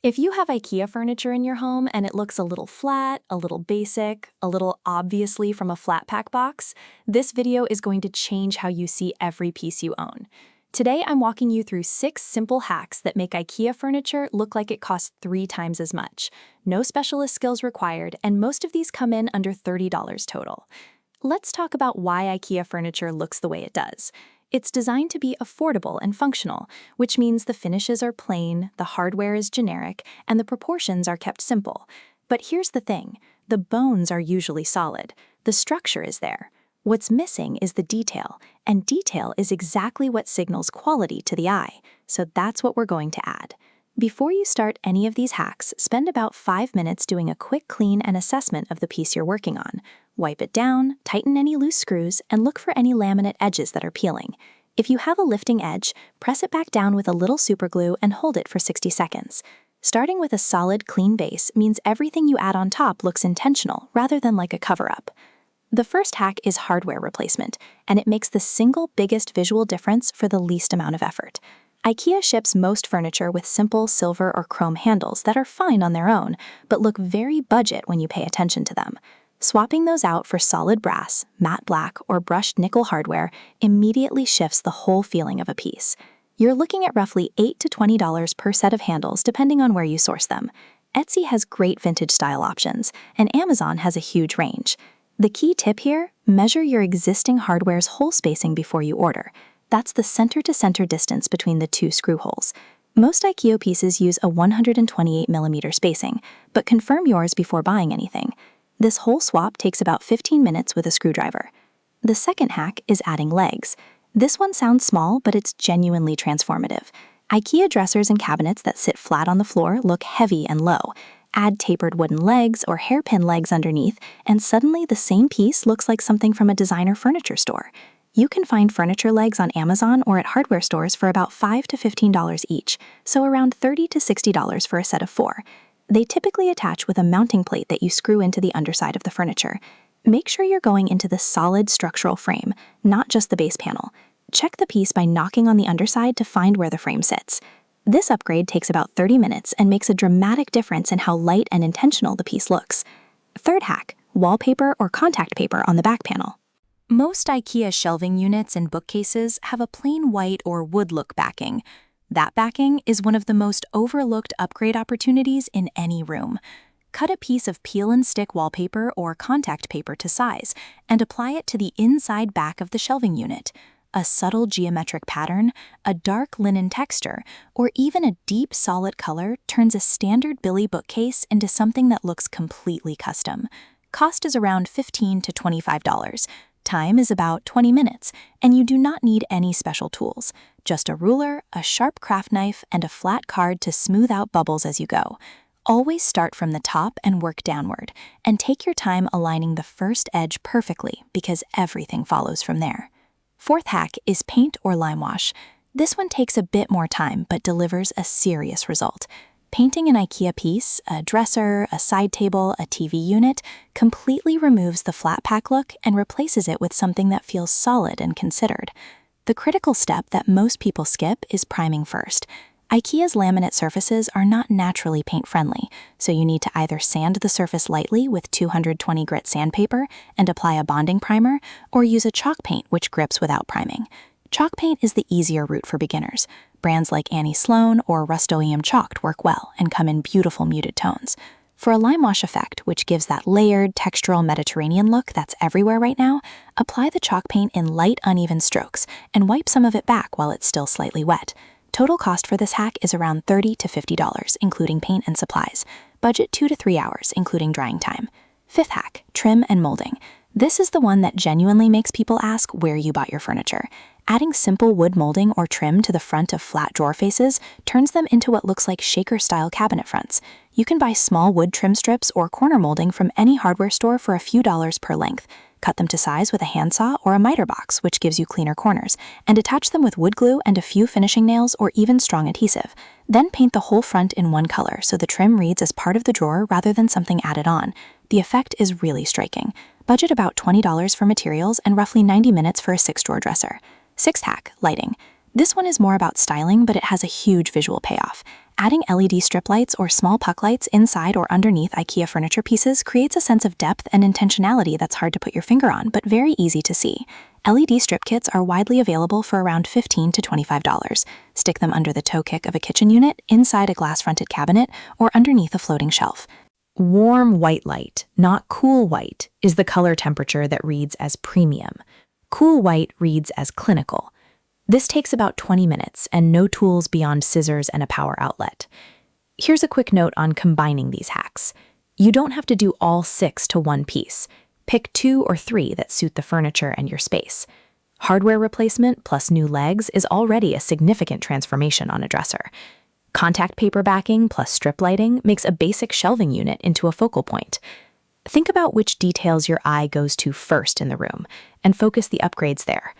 If you have IKEA furniture in your home and it looks a little flat, a little basic, a little obviously from a flat pack box, this video is going to change how you see every piece you own. Today, I'm walking you through 6 simple hacks that make IKEA furniture look like it costs 3 times as much. No specialist skills required, and most of these come in under $30 total. Let's talk about why IKEA furniture looks the way it does. It's designed to be affordable and functional, which means the finishes are plain, the hardware is generic, and the proportions are kept simple. But here's the thing, the bones are usually solid. The structure is there. What's missing is the detail, and detail is exactly what signals quality to the eye, so that's what we're going to add. Before you start any of these hacks, spend about 5 minutes doing a quick clean and assessment of the piece you're working on. Wipe it down, tighten any loose screws, and look for any laminate edges that are peeling. If you have a lifting edge, press it back down with a little superglue and hold it for 60 seconds. Starting with a solid, clean base means everything you add on top looks intentional rather than like a cover-up. The first hack is hardware replacement, and it makes the single biggest visual difference for the least amount of effort. IKEA ships most furniture with simple silver or chrome handles that are fine on their own, but look very budget when you pay attention to them. Swapping those out for solid brass, matte black, or brushed nickel hardware immediately shifts the whole feeling of a piece. You're looking at roughly $8 to $20 per set of handles depending on where you source them. Etsy has great vintage style options, and Amazon has a huge range. The key tip here, measure your existing hardware's hole spacing before you order. That's the center-to-center distance between the 2 screw holes. Most IKEA pieces use a 128mm spacing, but confirm yours before buying anything. This whole swap takes about 15 minutes with a screwdriver. The second hack is adding legs. This one sounds small, but it's genuinely transformative. IKEA dressers and cabinets that sit flat on the floor look heavy and low. Add tapered wooden legs or hairpin legs underneath, and suddenly the same piece looks like something from a designer furniture store. You can find furniture legs on Amazon or at hardware stores for about $5 to $15 each, so around $30 to $60 for a set of 4. They typically attach with a mounting plate that you screw into the underside of the furniture. Make sure you're going into the solid structural frame, not just the base panel. Check the piece by knocking on the underside to find where the frame sits. This upgrade takes about 30 minutes and makes a dramatic difference in how light and intentional the piece looks. Third hack, wallpaper or contact paper on the back panel. Most IKEA shelving units and bookcases have a plain white or wood look backing. That backing is one of the most overlooked upgrade opportunities in any room. Cut a piece of peel and stick wallpaper or contact paper to size and apply it to the inside back of the shelving unit. A subtle geometric pattern, a dark linen texture, or even a deep solid color turns a standard Billy bookcase into something that looks completely custom. Cost is around $15 to $25. Time is about 20 minutes, and you do not need any special tools. Just a ruler, a sharp craft knife, and a flat card to smooth out bubbles as you go. Always start from the top and work downward, and take your time aligning the first edge perfectly because everything follows from there. Fourth hack is paint or limewash. This one takes a bit more time but delivers a serious result. Painting an IKEA piece, a dresser, a side table, a TV unit, completely removes the flat pack look and replaces it with something that feels solid and considered. The critical step that most people skip is priming first. IKEA's laminate surfaces are not naturally paint-friendly, so you need to either sand the surface lightly with 220 grit sandpaper and apply a bonding primer, or use a chalk paint which grips without priming. Chalk paint is the easier route for beginners. Brands like Annie Sloan or Rust-Oleum Chalked work well and come in beautiful muted tones. For a limewash effect, which gives that layered, textural Mediterranean look that's everywhere right now, apply the chalk paint in light, uneven strokes and wipe some of it back while it's still slightly wet. Total cost for this hack is around $30 to $50, including paint and supplies. Budget 2 to 3 hours, including drying time. Fifth hack, trim and molding. This is the one that genuinely makes people ask where you bought your furniture. Adding simple wood molding or trim to the front of flat drawer faces turns them into what looks like shaker-style cabinet fronts. You can buy small wood trim strips or corner molding from any hardware store for a few dollars per length. Cut them to size with a handsaw or a miter box, which gives you cleaner corners, and attach them with wood glue and a few finishing nails or even strong adhesive. Then paint the whole front in one color so the trim reads as part of the drawer rather than something added on. The effect is really striking. Budget about $20 for materials and roughly 90 minutes for a 6-drawer dresser. Sixth hack, lighting. This one is more about styling, but it has a huge visual payoff. Adding LED strip lights or small puck lights inside or underneath IKEA furniture pieces creates a sense of depth and intentionality that's hard to put your finger on, but very easy to see. LED strip kits are widely available for around $15 to $25. Stick them under the toe kick of a kitchen unit, inside a glass-fronted cabinet, or underneath a floating shelf. Warm white light, not cool white, is the color temperature that reads as premium. Cool white reads as clinical. This takes about 20 minutes and no tools beyond scissors and a power outlet. Here's a quick note on combining these hacks. You don't have to do all 6 to one piece. Pick 2 or 3 that suit the furniture and your space. Hardware replacement plus new legs is already a significant transformation on a dresser. Contact paper backing plus strip lighting makes a basic shelving unit into a focal point. Think about which details your eye goes to first in the room and focus the upgrades there.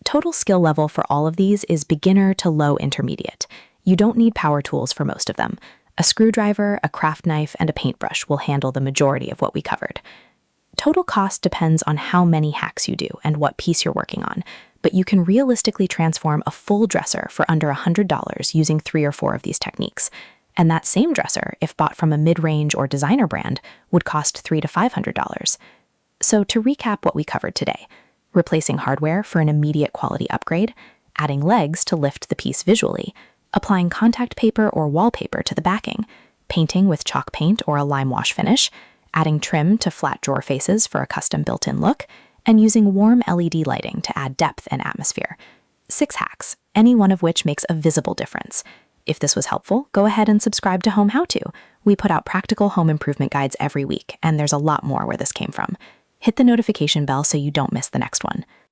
Total skill level for all of these is beginner to low intermediate. You don't need power tools for most of them. A screwdriver, a craft knife, and a paintbrush will handle the majority of what we covered. Total cost depends on how many hacks you do and what piece you're working on, but you can realistically transform a full dresser for under $100 using 3 or 4 of these techniques. And that same dresser, if bought from a mid-range or designer brand, would cost $300 to $500. So to recap what we covered today, replacing hardware for an immediate quality upgrade, adding legs to lift the piece visually, applying contact paper or wallpaper to the backing, painting with chalk paint or a limewash finish, adding trim to flat drawer faces for a custom built-in look, and using warm LED lighting to add depth and atmosphere. 6 hacks, any one of which makes a visible difference. If this was helpful, go ahead and subscribe to Home How To. We put out practical home improvement guides every week, and there's a lot more where this came from. Hit the notification bell so you don't miss the next one.